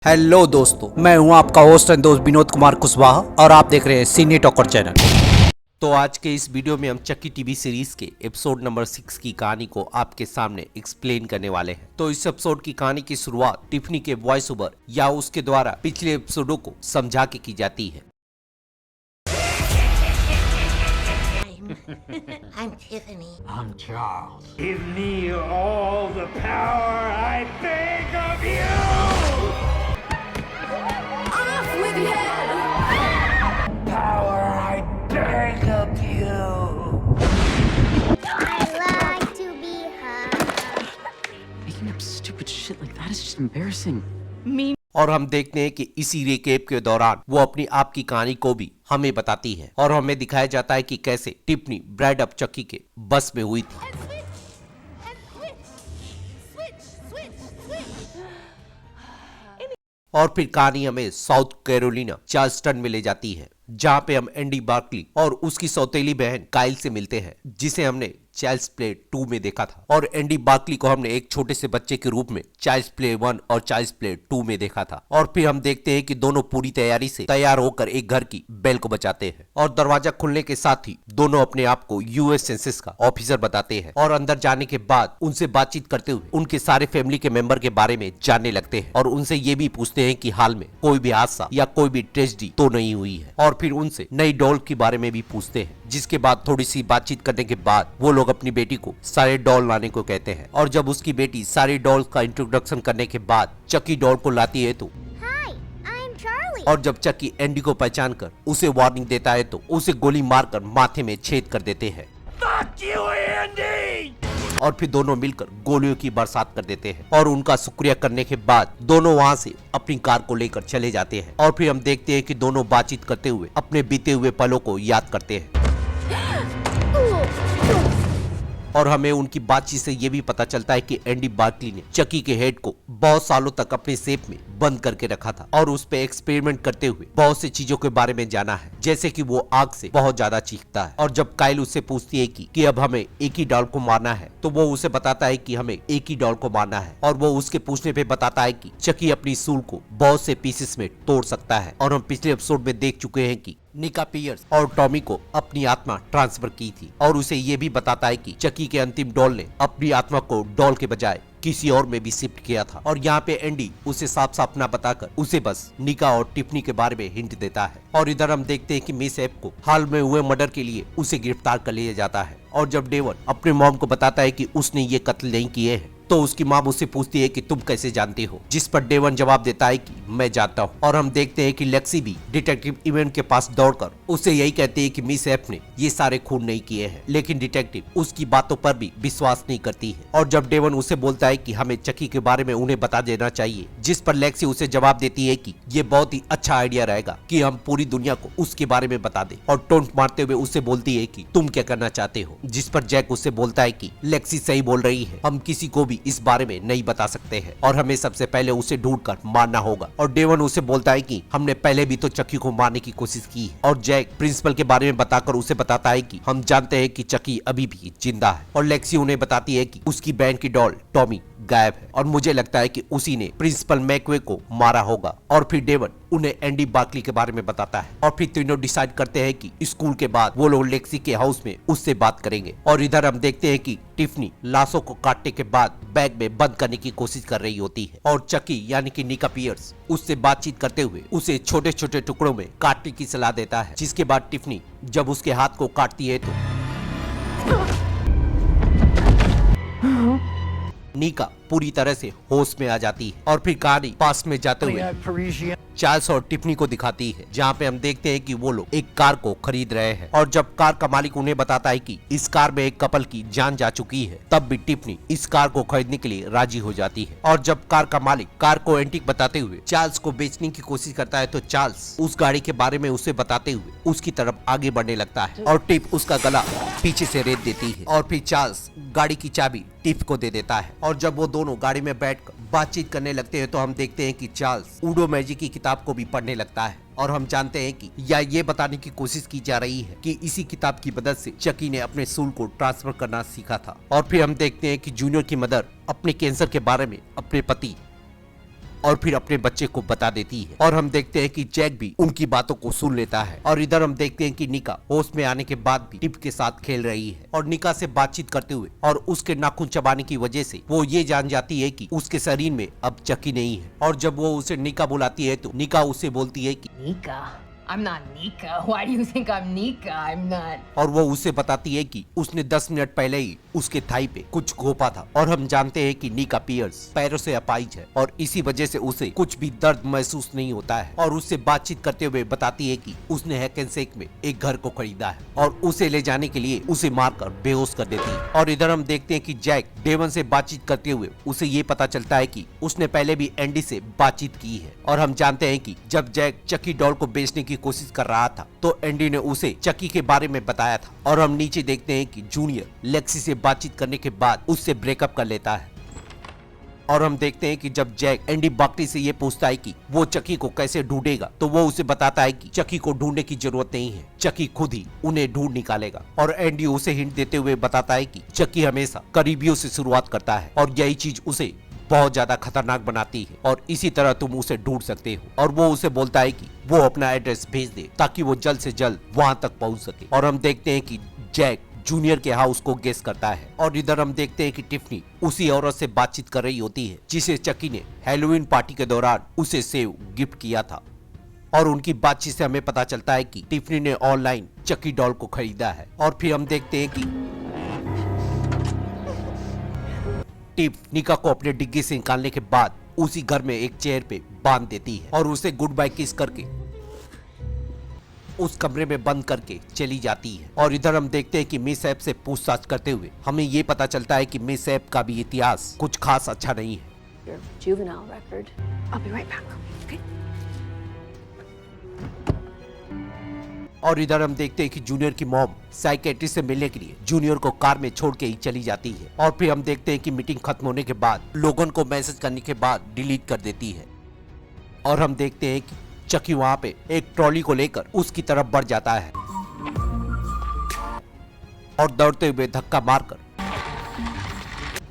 Hello दोस्तों, मैं हूं आपका होस्ट एंड दोस्त विनोद कुमार कुशवाहा और आप देख रहे हैं सिने टॉकर चैनल। तो आज के इस वीडियो में हम चक्की टीवी सीरीज के एपिसोड नंबर 6 की कहानी को आपके सामने एक्सप्लेन करने वाले हैं। तो इस एपिसोड की कहानी की शुरुआत टिफनी के वॉइस ओवर या उसके द्वारा पिछले एपिसोडों को समझा के की जाती है। I'm Tiffany. I'm Charles. Give me all the power I beg of you! Off with your head! Power I beg of you! I like to be hugged. Making up stupid shit like that is just embarrassing. और हम देखते हैं कि इसी recap के दौरान वो अपनी आप की कहानी को भी हमें बताती है और हमें दिखाया जाता है कि कैसे टिफनी ब्राइड ऑफ चक्की के बस में हुई थी। और फिर कहानी हमें साउथ कैरोलिना चार्ल्सटन में ले जाती है, जहां पे हम एंडी बार्कली और उसकी सौतेली बहन काइल से मिलते हैं, जिसे हमने चाइल्ड्स प्ले 2 में देखा था। और एंडी बार्कली को हमने एक छोटे से बच्चे के रूप में चाइल्ड्स प्ले 1 और चाइल्ड्स प्ले 2 में देखा था। और फिर हम देखते हैं कि दोनों पूरी तैयारी से तैयार होकर एक घर की बेल को बचाते हैं और दरवाजा खुलने के साथ ही दोनों अपने आप को यूएस सेंसस का ऑफिसर बताते हैं और अंदर जाने के बाद उनसे बातचीत करते हुए उनके सारे फैमिली के मेंबर के बारे में जानने लगते हैं और उनसे ये भी पूछते हैं कि हाल में कोई भी हादसा या कोई भी ट्रेजेडी तो नहीं हुई है। और फिर उनसे नई डॉल के बारे में भी पूछते हैं, जिसके बाद थोड़ी सी बातचीत करने के बाद वो लोग अपनी बेटी को सारे डॉल लाने को कहते हैं। और जब उसकी बेटी सारी डॉल का इंट्रोडक्शन करने के बाद चक्की डॉल को लाती है तो Hi, I'm Charlie. और जब चक्की एंडी को पहचान कर उसे वार्निंग देता है तो उसे गोली मारकर माथे में छेद कर देते हैं। Fuck you, Andy! और फिर दोनों मिलकर गोलियों की बरसात कर देते हैं और उनका शुक्रिया करने के बाद दोनों वहां से अपनी कार को लेकर चले जाते हैं। और फिर हम देखते हैं कि दोनों बातचीत करते हुए अपने बीते हुए पलों को याद करते हैं और हमें उनकी बातचीत से ये भी पता चलता है कि एंडी बार्कली ने चक्की के हेड को बहुत सालों तक अपने सेफ में बंद करके रखा था और उस पे एक्सपेरिमेंट करते हुए बहुत सी चीजों के बारे में जाना है, जैसे कि वो आग से बहुत ज्यादा चीखता है। और जब काइल उससे पूछती है कि अब हमें एक ही डॉल को मारना है तो वो उसे बताता है कि हमें एक ही डॉल को मारना है। और वो उसके पूछने पे बताता है कि चक्की अपनी सूल को बहुत से पीसेस में तोड़ सकता है। और हम पिछले एपिसोड में देख चुके हैं कि निका पियर्स और टॉमी को अपनी आत्मा ट्रांसफर की थी और उसे ये भी बताता है कि चक्की के अंतिम डॉल ने अपनी आत्मा को डॉल के बजाय किसी और में भी शिफ्ट किया था। और यहाँ पे एंडी उसे साफ साफ ना बताकर उसे बस निका और टिफनी के बारे में हिंट देता है। और इधर हम देखते हैं कि मिस एफ को हाल में हुए मर्डर के लिए उसे गिरफ्तार कर लिया जाता है। और जब डेवन अपने मॉम को बताता है कि उसने ये कत्ल नहीं किए हैं तो उसकी माँ उससे पूछती है कि तुम कैसे जानती हो, जिस पर डेवन जवाब देता है कि मैं जानता हूँ। और हम देखते हैं कि लेक्सी भी डिटेक्टिव इवेंट के पास दौड़कर उससे यही कहती है कि मिस एफ ने ये सारे खून नहीं किए हैं, लेकिन डिटेक्टिव उसकी बातों पर भी विश्वास नहीं करती है। और जब डेवन उसे बोलता है कि हमें चक्की के बारे में उन्हें बता देना चाहिए, जिस पर लेक्सी उसे जवाब देती है कि ये बहुत ही अच्छा आइडिया रहेगा कि हम पूरी दुनिया को उसके बारे में बता दें। और टोंट मारते हुए उससे बोलती है कि तुम क्या करना चाहते हो, जिस पर जैक उससे बोलता है कि लेक्सी सही बोल रही है, हम किसी को भी इस बारे में नहीं बता सकते हैं और हमें सबसे पहले उसे ढूंढकर मारना होगा। और डेवन उसे बोलता है कि हमने पहले भी तो चक्की को मारने की कोशिश की है। और जैक प्रिंसिपल के बारे में बताकर उसे बताता है कि हम जानते हैं कि चक्की अभी भी जिंदा है। और लेक्सी उन्हें बताती है कि उसकी बहन की डॉल टॉमी गायब है और मुझे लगता है कि उसी ने प्रिंसिपल मैकवे को मारा होगा। और फिर डेवन उन्हें एंडी बार्कली के बारे में बताता है और फिर तीनों डिसाइड करते हैं कि स्कूल के बाद वो लोग लेक्सी के हाउस में उससे बात करेंगे। और इधर हम देखते हैं कि टिफनी लाशों को काटने के बाद बैग में बंद करने की कोशिश कर रही होती है और चक्की यानी कि निका पियर्स उससे बातचीत करते हुए उसे छोटे छोटे टुकड़ों में काटने की सलाह देता है। जिसके बाद टिफनी जब उसके हाथ को काटती है तो निका पूरी तरह से होश में आ जाती है। और फिर कहानी पास में जाते हुए चार्ल्स और टिफनी को दिखाती है, जहाँ पे हम देखते हैं कि वो लोग एक कार को खरीद रहे हैं। और जब कार का मालिक उन्हें बताता है कि इस कार में एक कपल की जान जा चुकी है, तब भी टिफनी इस कार को खरीदने के लिए राजी हो जाती है। और जब कार का मालिक कार को एंटीक बताते हुए चार्ल्स को बेचने की कोशिश करता है तो चार्ल्स उस गाड़ी के बारे में उसे बताते हुए उसकी तरफ आगे बढ़ने लगता है और टिप उसका गला पीछे से रेत देती है। और फिर चार्ल्स गाड़ी की चाबी टिप को दे देता है। और जब वो दोनों गाड़ी में बैठकर बातचीत करने लगते हैं तो हम देखते हैं कि चार्ल्स ऊडो मैजिक की किताब को भी पढ़ने लगता है। और हम जानते हैं कि या ये बताने की कोशिश की जा रही है कि इसी किताब की मदद से चक्की ने अपने सूल को ट्रांसफर करना सीखा था। और फिर हम देखते हैं कि जूनियर की मदर अपने कैंसर के बारे में अपने पति और फिर अपने बच्चे को बता देती है। और हम देखते हैं कि जैक भी उनकी बातों को सुन लेता है। और इधर हम देखते हैं कि निका होश में आने के बाद भी टिप के साथ खेल रही है और निका से बातचीत करते हुए और उसके नाखून चबाने की वजह से वो ये जान जाती है कि उसके शरीर में अब चकी नहीं है। और जब वो उसे निका बुलाती है तो निका उसे बोलती है कि Nika? I'm not Nika. Why do you think I'm Nika? I'm not. और वो उसे बताती है कि उसने 10 मिनट पहले ही उसके थाई पे कुछ घोपा था। और हम जानते हैं कि निका पियर्स पैरों से अपाहिज है और इसी वजह से उसे कुछ भी दर्द महसूस नहीं होता है। और उससे बातचीत करते हुए बताती है कि उसने हैकेनसेक में एक घर को खरीदा है और उसे ले जाने के लिए उसे मारकर बेहोश कर देती है। और इधर हम देखते हैं कि जैक डेवन से बातचीत करते हुए उसे ये पता चलता है कि उसने पहले भी एंडी से बातचीत की है। और हम जानते हैं कि जब जैक चकी डॉल को बेचने की कोशिश कर रहा था तो एंडी ने उसे चकी के बारे में बताया था। और हम नीचे देखते हैं कि जूनियर लेक्सी से बातचीत करने के बाद उससे ब्रेकअप कर लेता है। और हम देखते हैं कि जब जैक एंडी बाक्ली से ये पूछता है कि वो चकी को कैसे ढूंढेगा तो वो उसे बताता है कि चकी को ढूंढने की जरूरत नहीं है, चकी खुद ही उन्हें ढूंढ निकालेगा। और एंडी उसे हिंट देते हुए बताता है कि चकी हमेशा करीबियों से शुरुआत करता है और यही चीज उसे बहुत ज्यादा खतरनाक बनाती है और इसी तरह तुम उसे ढूंढ सकते हो। और वो उसे बोलता है कि वो अपना एड्रेस भेज दे ताकि वो जल्द से जल्द वहां तक पहुंच सके। और हम देखते हैं कि जैक जूनियर के हाउस को गेस करता है। और इधर हम देखते हैं कि टिफनी उसी औरत से बातचीत कर रही होती है जिसे चकी ने हैलोवीन पार्टी के दौरान उसे सेव गिफ्ट किया था। और उनकी बातचीत से हमें पता चलता है कि टिफनी ने ऑनलाइन चकी डॉल को खरीदा है। और फिर हम देखते हैं कि टिफ निका को अपने डिग्गी से निकालने के बाद उसी घर में एक चेयर पे बांध देती है और उसे गुड बाय किस करके उस कमरे में बंद करके चली जाती है। और इधर हम देखते हैं कि मिस एप से पूछताछ करते हुए हमें ये पता चलता है कि मिस एप का भी इतिहास कुछ खास अच्छा नहीं है। Your juvenile record. I'll be right back. Okay? और इधर हम देखते हैं कि जूनियर की मॉम साइकेट्रिस्ट से मिलने के लिए जूनियर को कार में छोड़ के ही चली जाती है। और फिर हम देखते हैं कि मीटिंग खत्म होने के बाद लोगन को मैसेज करने के बाद डिलीट कर देती है। और हम देखते हैं कि चकी वहां पे एक ट्रॉली को लेकर उसकी तरफ बढ़ जाता है और दौड़ते हुए धक्का मारकर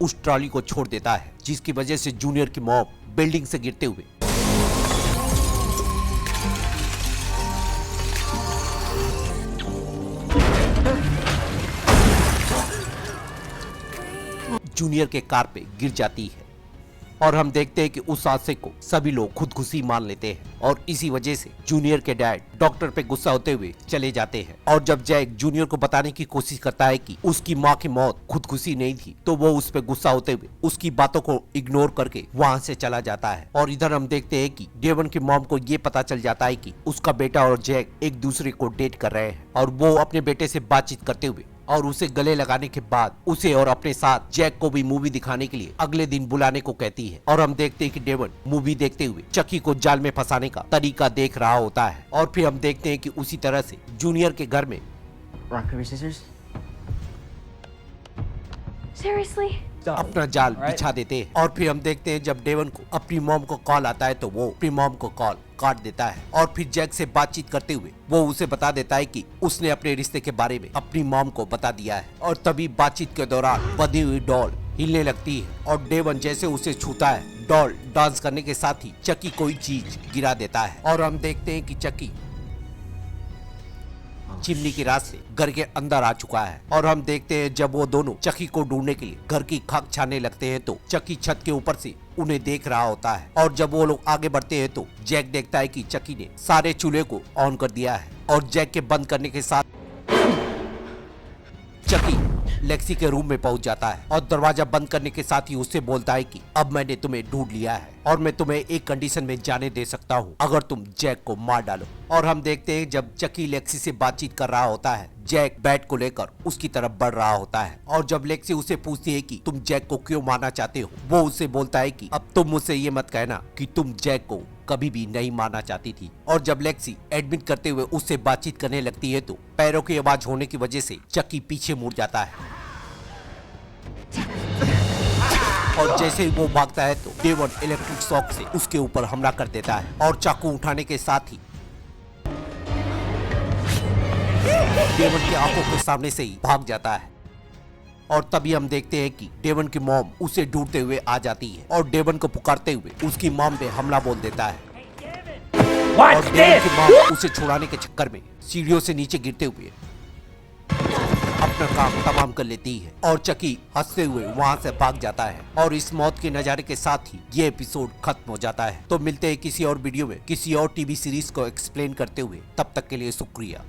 उस ट्रॉली को छोड़ देता है जिसकी वजह से जूनियर की मॉम बिल्डिंग से गिरते हुए जूनियर के कार पे गिर जाती है। और हम देखते हैं कि उस हादसे को सभी लोग खुदकुशी मान लेते हैं और इसी वजह से जूनियर के डैड डॉक्टर पे गुस्सा होते हुए चले जाते हैं। और जब जैक जूनियर को बताने की कोशिश करता है कि उसकी माँ की मौत खुदकुशी नहीं थी तो वो उस पे गुस्सा होते हुए उसकी बातों को इग्नोर करके वहाँ से चला जाता है। और इधर हम देखते हैं कि डेवन की मॉम को ये पता चल जाता है कि उसका बेटा और जैक एक दूसरे को डेट कर रहे हैं और वो अपने बेटे से बातचीत करते हुए और उसे गले लगाने के बाद उसे और अपने साथ जैक को भी मूवी दिखाने के लिए अगले दिन बुलाने को कहती है। और हम देखते हैं कि डेवन मूवी देखते हुए चकी को जाल में फंसाने का तरीका देख रहा होता है। और फिर हम देखते हैं कि उसी तरह से जूनियर के घर में Rock, paper, scissors? Seriously? अपना जाल बिछा देते हैं। और फिर हम देखते हैं जब डेवन को अपनी मॉम को कॉल आता है तो वो अपनी मॉम को कॉल काट देता है। और फिर जैक से बातचीत करते हुए वो उसे बता देता है कि उसने अपने रिश्ते के बारे में अपनी मॉम को बता दिया है। और तभी बातचीत के दौरान बंधी हुई डॉल हिलने लगती है और डेवन जैसे उसे छूता है डॉल डांस करने के साथ ही चकी कोई चीज गिरा देता है। और हम देखते हैं कि चकी चिमनी की रात से घर के अंदर आ चुका है। और हम देखते हैं जब वो दोनों चकी को ढूंढने के लिए घर की खाक छानने लगते हैं तो चकी छत के ऊपर से उन्हें देख रहा होता है। और जब वो लोग आगे बढ़ते हैं तो जैक देखता है कि चकी ने सारे चूल्हे को ऑन कर दिया है। और जैक के बंद करने के साथ चकी लेक्सी के रूम में पहुंच जाता है और दरवाजा बंद करने के साथ ही उससे बोलता है कि अब मैंने तुम्हें ढूंढ लिया है और मैं तुम्हें एक कंडीशन में जाने दे सकता हूं अगर तुम जैक को मार डालो। और हम देखते हैं जब चकी लेक्सी से बातचीत कर रहा होता है जैक बैट को लेकर उसकी तरफ बढ़ रहा होता है। और जब लेक्सी उसे पूछती है कि तुम जैक को क्यों मारना चाहते हो वो उससे बोलता है कि अब तुम मुझसे ये मत कहना कि तुम जैक को कभी भी नहीं मारना चाहती थी। और जब लेक्सी एडमिट करते हुए उससे बातचीत करने लगती है तो पैरों की आवाज होने की वजह से चकी पीछे मुड़ जाता है और जैसे ही वो भागता है तो डेवन इलेक्ट्रिक शॉक से उसके ऊपर हमला कर देता है और चाकू उठाने के साथ ही डेवन की आंखों के सामने से ही भाग जाता है। और तभी हम देखते हैं कि डेवन की मॉम उसे ढूंढते हुए आ जाती है और डेवन को पुकारते हुए उसकी मॉम पे हमला बोल देता है और Watch डेवन this! की मॉम उसे छुड़ाने के चक्कर में सीढ़ियों से नीचे गिरते हुए अपना काम तमाम कर लेती है और चकी हंसते हुए वहां से भाग जाता है और इस मौत के नजारे के साथ ही ये एपिसोड खत्म हो जाता है। तो मिलते हैं किसी और वीडियो में किसी और टीवी सीरीज को एक्सप्लेन करते हुए, तब तक के लिए शुक्रिया।